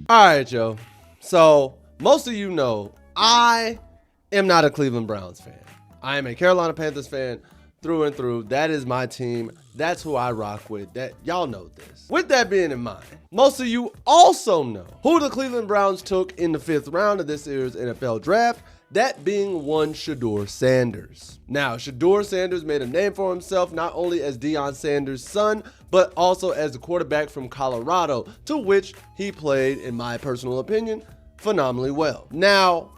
All right, yo. So most of you know I am not a Cleveland Browns fan. I am a Carolina Panthers fan through and through. That is my team. That's who I rock with. That y'all know this. With that being in mind, most of you also know who the Cleveland Browns took in the 5th round of this year's NFL draft. That being one Shedeur Sanders. Now, Shedeur Sanders made a name for himself not only as Deion Sanders' son, but also as the quarterback from Colorado, to which he played, in my personal opinion, phenomenally well. Now,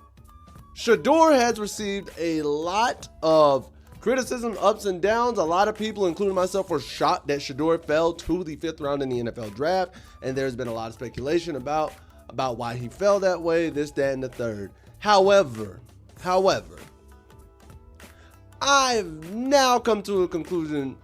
Shedeur has received a lot of criticism, ups and downs. A lot of people, including myself, were shocked that Shedeur fell to the 5th round in the NFL draft, and there's been a lot of speculation about why he fell that way, this, that, and the third. However, I've now come to a conclusion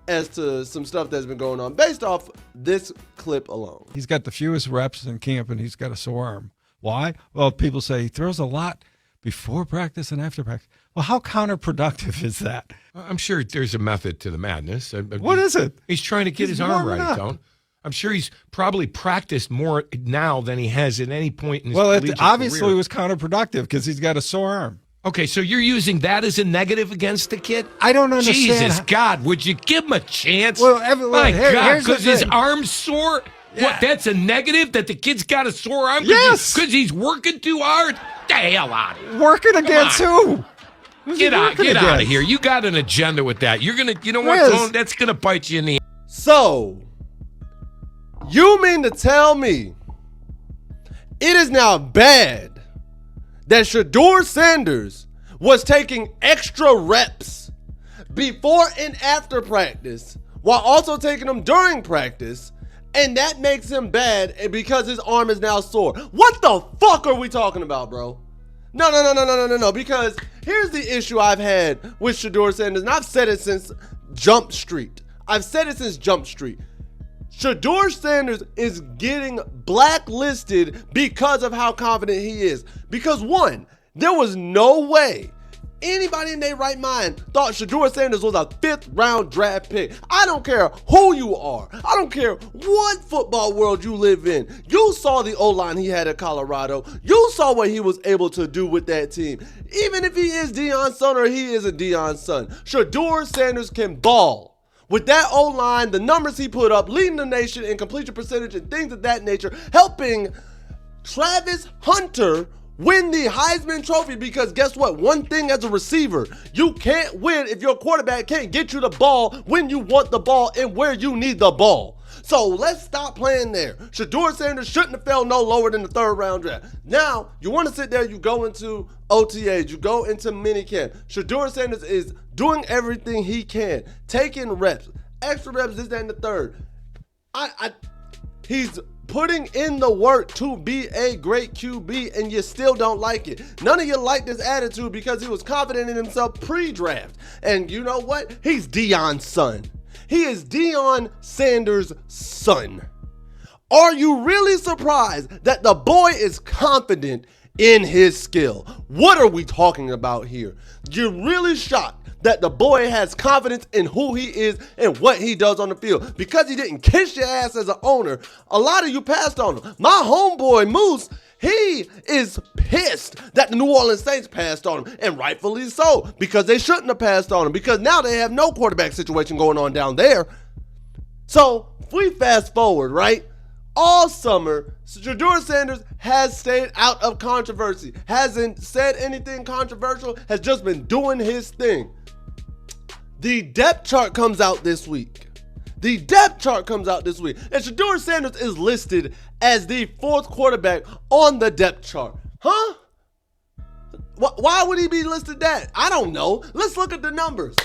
as to some stuff that's been going on based off this clip alone. He's got the fewest reps in camp, and he's got a sore arm. Why? Well, people say he throws a lot before practice and after practice. Well, how counterproductive is that? I'm sure there's a method to the madness. What is it? He's trying to get his arm right, Tone. I'm sure he's probably practiced more now than he has at any point in his collegiate Well, obviously career. it was counterproductive because he's got a sore arm. Okay, so you're using that as a negative against the kid? I don't understand. Jesus, God, would you give him a chance? Well, My God, here's the because his thing. arm's sore? Yeah. What, that's a negative, that the kid's got a sore arm? Yes. Because he's working too hard? The hell out of here. Working against who? Who's he Get out working of against? here. You got an agenda with that. You're going to, you know what, Riz. Tone? That's going to bite you in the So, you mean to tell me it is now bad that Shedeur Sanders was taking extra reps before and after practice while also taking them during practice, and that makes him bad because his arm is now sore? What the fuck are we talking about, bro? No, because here's the issue I've had with Shedeur Sanders, and I've said it since Jump Street. Shedeur Sanders is getting blacklisted because of how confident he is. Because one, there was no way anybody in their right mind thought Shedeur Sanders was a 5th round draft pick. I don't care who you are. I don't care what football world you live in. You saw the O-line he had at Colorado. You saw what he was able to do with that team. Even if he is Deion's son or he isn't Deion's son, Shedeur Sanders can ball. With that O-line, the numbers he put up, leading the nation in completion percentage and things of that nature, helping Travis Hunter win the Heisman Trophy, because guess what? One thing as a receiver, you can't win if your quarterback can't get you the ball when you want the ball and where you need the ball. So let's stop playing there. Shedeur Sanders shouldn't have fell no lower than the 3rd round draft. Now, you want to sit there, you go into OTAs, you go into minicamp. Shedeur Sanders is doing everything he can, taking reps, extra reps, this, that, and the third. He's putting in the work to be a great QB, and you still don't like it. None of you like this attitude because he was confident in himself pre-draft. And you know what? He's Deion's son. He is Deion Sanders' son. Are you really surprised that the boy is confident in his skill? What are we talking about here? You're really shocked that the boy has confidence in who he is and what he does on the field. Because he didn't kiss your ass as an owner, a lot of you passed on him. My homeboy Moose, he is pissed that the New Orleans Saints passed on him, and rightfully so, because they shouldn't have passed on him, because now they have no quarterback situation going on down there. So if we fast forward, right? All summer, Shedeur Sanders has stayed out of controversy, hasn't said anything controversial, has just been doing his thing. The depth chart comes out this week. And Shedeur Sanders is listed as the 4th quarterback on the depth chart. Huh? Why would he be listed that? I don't know. Let's look at the numbers.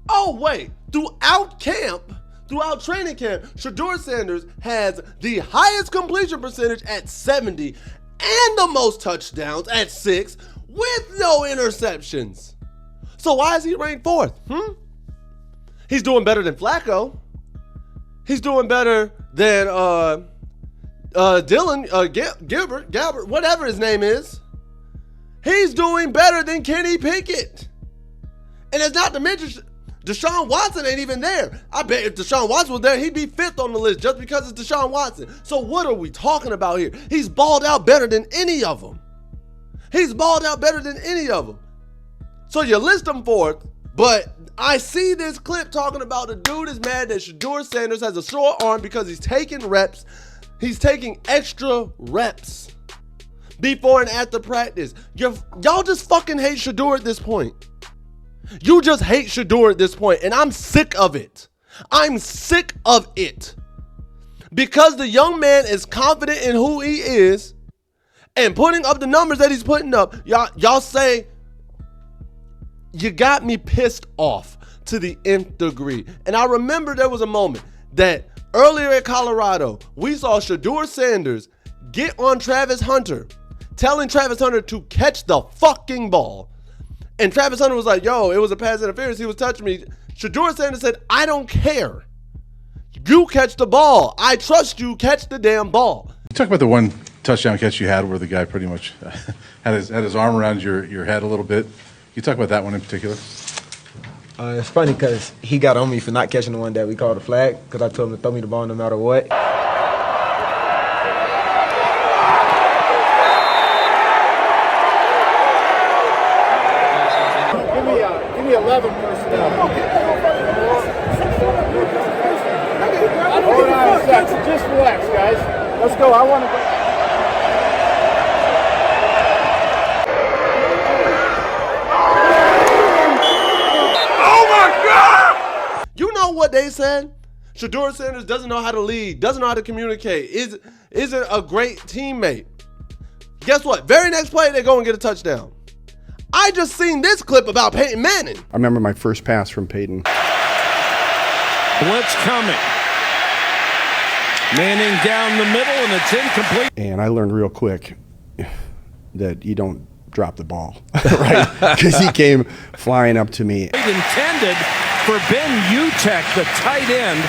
Oh, wait. Throughout training camp, Shedeur Sanders has the highest completion percentage at 70 and the most touchdowns at 6 with no interceptions. So why is he ranked 4th? He's doing better than Flacco. He's doing better than Gilbert, whatever his name is. He's doing better than Kenny Pickett. And it's not to mention Deshaun Watson ain't even there. I bet if Deshaun Watson was there, he'd be 5th on the list just because it's Deshaun Watson. So what are we talking about here? He's balled out better than any of them. He's balled out better than any of them. So you list them 4th, but I see this clip talking about the dude is mad that Shedeur Sanders has a short arm because he's taking reps. He's taking extra reps before and after practice. Y'all just fucking hate Shedeur at this point. You just hate Shedeur at this point, and I'm sick of it. I'm sick of it. Because the young man is confident in who he is and putting up the numbers that he's putting up, y'all say, you got me pissed off to the nth degree. And I remember there was a moment that earlier at Colorado, we saw Shedeur Sanders get on Travis Hunter, telling Travis Hunter to catch the fucking ball. And Travis Hunter was like, yo, it was a pass interference. He was touching me. Shedeur Sanders said, I don't care. You catch the ball. I trust you. Catch the damn ball. You talk about the one touchdown catch you had where the guy pretty much had his arm around your head a little bit. You talk about that one in particular? It's funny because he got on me for not catching the one that we called a flag because I told him to throw me the ball no matter what. Give me 11 personnel. Hold on a second. Just relax, guys. Let's go. I want to go. You know what they said? Shedeur Sanders doesn't know how to lead, doesn't know how to communicate, isn't a great teammate. Guess what? Very next play, they go and get a touchdown. I just seen this clip about Peyton Manning. I remember my first pass from Peyton. Blitz coming. Manning down the middle, and it's incomplete. And I learned real quick that you don't drop the ball, right? Because he came flying up to me. Intended for Ben Utek, the tight end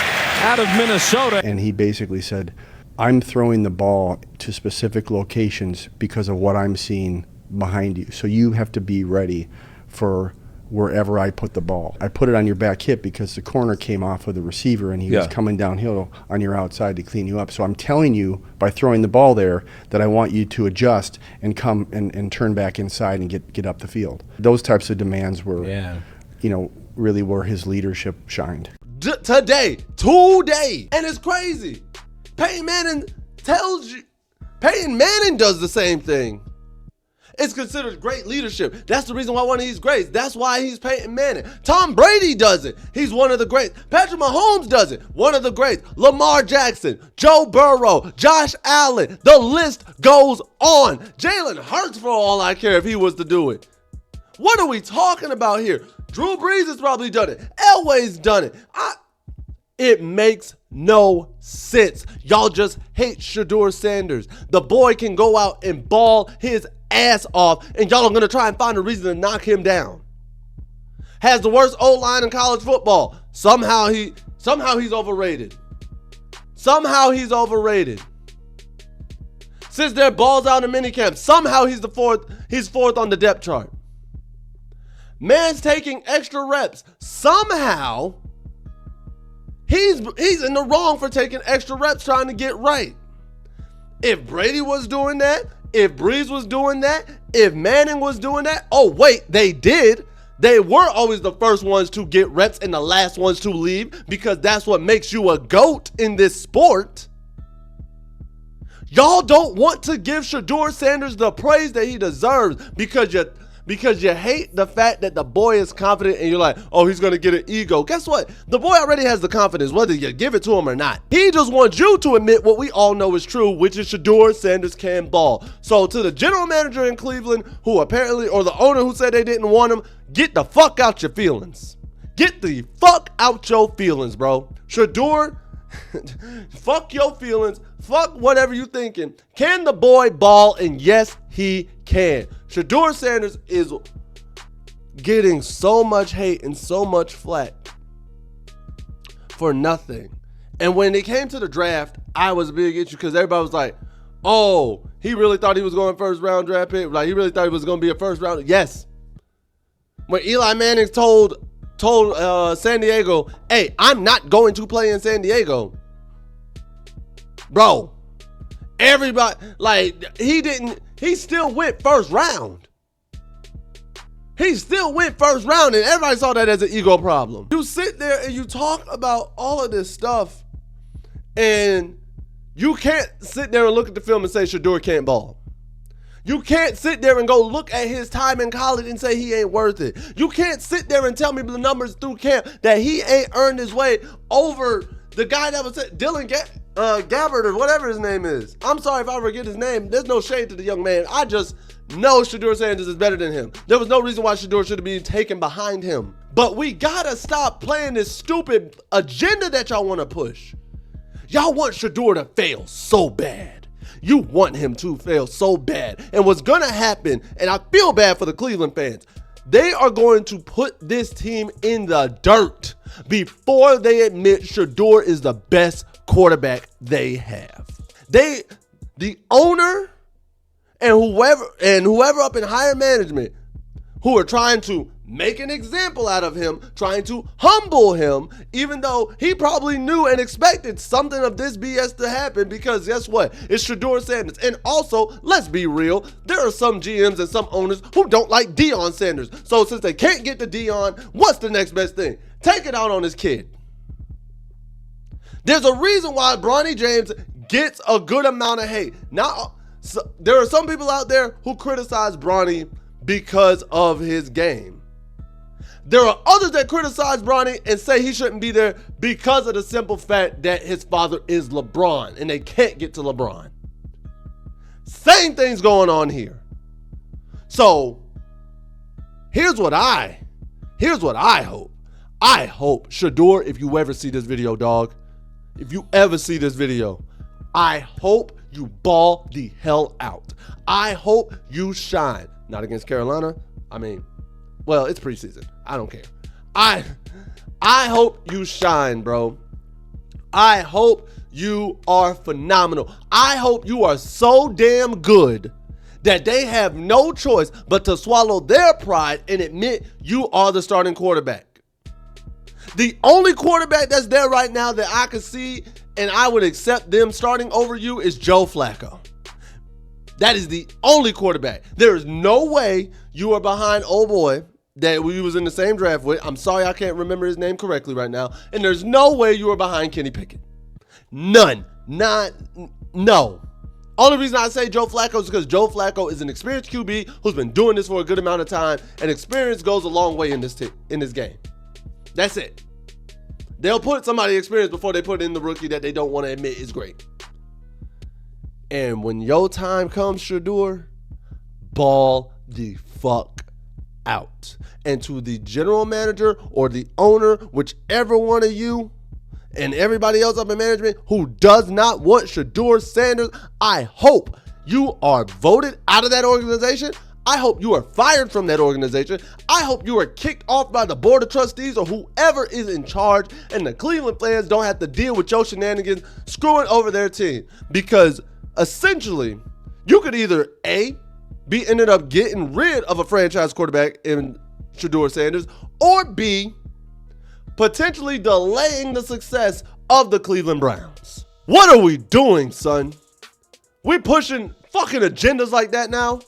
out of Minnesota. And he basically said, I'm throwing the ball to specific locations because of what I'm seeing behind you. So you have to be ready for wherever I put the ball. I put it on your back hip because the corner came off of the receiver and he was coming downhill on your outside to clean you up. So I'm telling you by throwing the ball there that I want you to adjust and come and turn back inside and get up the field. Those types of demands were, really where his leadership shined. Today. And it's crazy. Peyton Manning does the same thing. It's considered great leadership. That's the reason why one of these greats. That's why he's Peyton Manning. Tom Brady does it. He's one of the greats. Patrick Mahomes does it. One of the greats. Lamar Jackson, Joe Burrow, Josh Allen. The list goes on. Jalen Hurts, for all I care, if he was to do it. What are we talking about here? Drew Brees has probably done it. Elway's done it. It makes no sense. Y'all just hate Shedeur Sanders. The boy can go out and ball his ass off, and y'all are going to try and find a reason to knock him down. Has the worst O-line in college football. Somehow he's overrated. Somehow he's overrated. Since their balls out in minicamp, somehow he's fourth on the depth chart. Man's taking extra reps. Somehow he's in the wrong for taking extra reps trying to get right. If Brady was doing that, if Brees was doing that, if Manning was doing that, oh wait, they did. They were always the first ones to get reps and the last ones to leave because that's what makes you a GOAT in this sport. Y'all don't want to give Shedeur Sanders the praise that he deserves because you hate the fact that the boy is confident and you're like, oh, he's going to get an ego. Guess what? The boy already has the confidence, whether you give it to him or not. He just wants you to admit what we all know is true, which is Shedeur Sanders can ball. So to the general manager in Cleveland, who apparently, or the owner who said they didn't want him, get the fuck out your feelings. Get the fuck out your feelings, bro. Shedeur, fuck your feelings. Fuck whatever you thinking. Can the boy ball? And yes, he can. Shedeur Sanders is getting so much hate and so much flack for nothing. And when it came to the draft, I was a big issue because everybody was like, oh, he really thought he was going first round draft pick. Like, he really thought he was going to be a first round. Yes. When Eli Manning told told San Diego, hey, I'm not going to play in San Diego. Bro, everybody, like, he still went first round. He still went first round, and everybody saw that as an ego problem. You sit there and you talk about all of this stuff, and you can't sit there and look at the film and say Shedeur can't ball. You can't sit there and go look at his time in college and say he ain't worth it. You can't sit there and tell me the numbers through camp that he ain't earned his way over the guy that was Dylan Gabbard or whatever his name is. I'm sorry if I forget his name. There's no shade to the young man. I just know Shedeur Sanders is better than him. There was no reason why Shedeur should have been taken behind him. But we gotta stop playing this stupid agenda that y'all want to push. Y'all want Shedeur to fail so bad. You want him to fail so bad. And what's gonna happen, and I feel bad for the Cleveland fans, they are going to put this team in the dirt before they admit Shedeur is the best quarterback they have. The owner and whoever up in higher management who are trying to make an example out of him, trying to humble him, even though he probably knew and expected something of this BS to happen, because guess what? It's Shedeur Sanders. And also, let's be real, there are some GMs and some owners who don't like Deion Sanders. So since they can't get to Deion, what's the next best thing? Take it out on his kid. There's a reason why Bronny James gets a good amount of hate. Now, there are some people out there who criticize Bronny because of his game. There are others that criticize Bronny and say he shouldn't be there because of the simple fact that his father is LeBron and they can't get to LeBron. Same thing's going on here. So here's what I hope. I hope, Shedeur, if you ever see this video, dog, if you ever see this video, I hope you ball the hell out. I hope you shine. Not against Carolina. I mean, well, it's preseason. I don't care. I hope you shine, bro. I hope you are phenomenal. I hope you are so damn good that they have no choice but to swallow their pride and admit you are the starting quarterback. The only quarterback that's there right now that I can see and I would accept them starting over you is Joe Flacco. That is the only quarterback. There is no way you are behind old boy that we was in the same draft with. I'm sorry I can't remember his name correctly right now. And there's no way you are behind Kenny Pickett. None. No. Only reason I say Joe Flacco is because Joe Flacco is an experienced QB who's been doing this for a good amount of time, and experience goes a long way in this game. That's it. They'll put somebody experienced before they put in the rookie that they don't want to admit is great. And when your time comes, Shedeur, ball the fuck out. And to the general manager or the owner, whichever one of you and everybody else up in management who does not want Shedeur Sanders, I hope you are voted out of that organization. I hope you are fired from that organization. I hope you are kicked off by the board of trustees or whoever is in charge, and the Cleveland fans don't have to deal with your shenanigans screwing over their team. Because essentially, you could either A, be ended up getting rid of a franchise quarterback in Shedeur Sanders, or B, potentially delaying the success of the Cleveland Browns. What are we doing, son? We pushing fucking agendas like that now?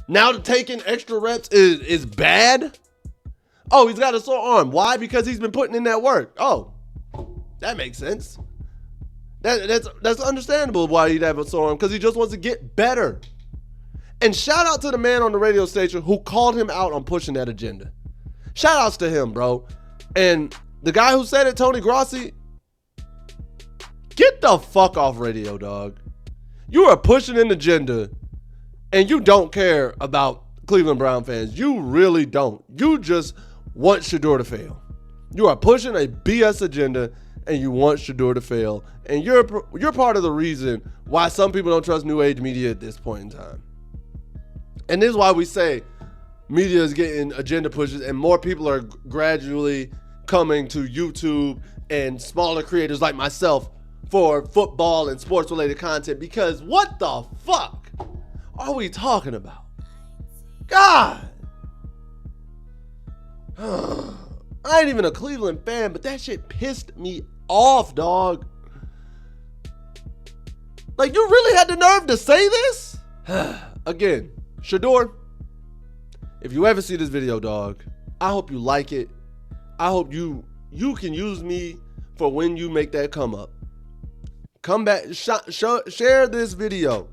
Now taking extra reps is bad? Oh, he's got a sore arm. Why? Because he's been putting in that work. Oh, that makes sense. That's understandable why he'd have a sore arm, because he just wants to get better. And shout out to the man on the radio station who called him out on pushing that agenda. Shout outs to him, bro. And the guy who said it, Tony Grossi, get the fuck off radio, dog. You are pushing an agenda and you don't care about Cleveland Brown fans. You really don't. You just want Shedeur to fail. You are pushing a BS agenda and you want Shedeur to fail. And you're part of the reason why some people don't trust new age media at this point in time. And this is why we say media is getting agenda pushes and more people are gradually coming to YouTube and smaller creators like myself for football and sports related content, because what the fuck are we talking about? God. I ain't even a Cleveland fan, but that shit pissed me off, dog. Like, you really had the nerve to say this? Again, Shedeur, if you ever see this video, dog, I hope you like it. I hope you can use me for when you make that come up. Come back, share this video,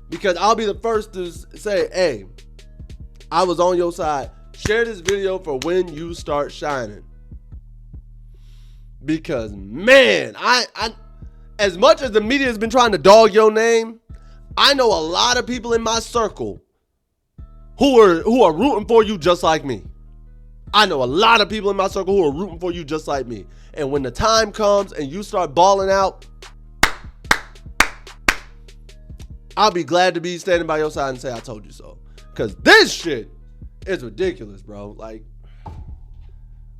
because I'll be the first to say, hey, I was on your side. Share this video for when you start shining. Because, man, I as much as the media has been trying to dog your name, I know a lot of people in my circle who are rooting for you just like me. I know a lot of people in my circle who are rooting for you just like me. And when the time comes and you start balling out, I'll be glad to be standing by your side and say I told you so. Because this shit is ridiculous, bro. Like,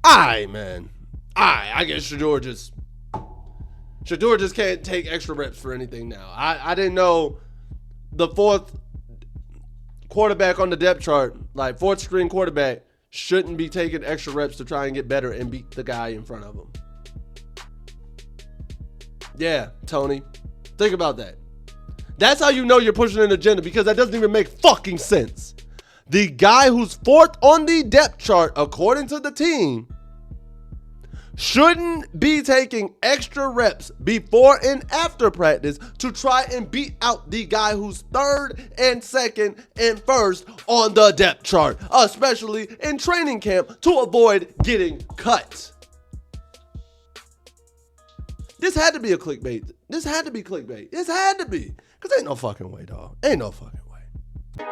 man. I guess Shedeur just can't take extra reps for anything now. I didn't know the fourth quarterback on the depth chart, like fourth string quarterback, shouldn't be taking extra reps to try and get better and beat the guy in front of him. Yeah, Tony, think about that. That's how you know you're pushing an agenda, because that doesn't even make fucking sense. The guy who's fourth on the depth chart, according to the team, shouldn't be taking extra reps before and after practice to try and beat out the guy who's third and second and first on the depth chart, especially in training camp, to avoid getting cut. This had to be a clickbait. This had to be clickbait. This had to be. Because ain't no fucking way, dog. Ain't no fucking way.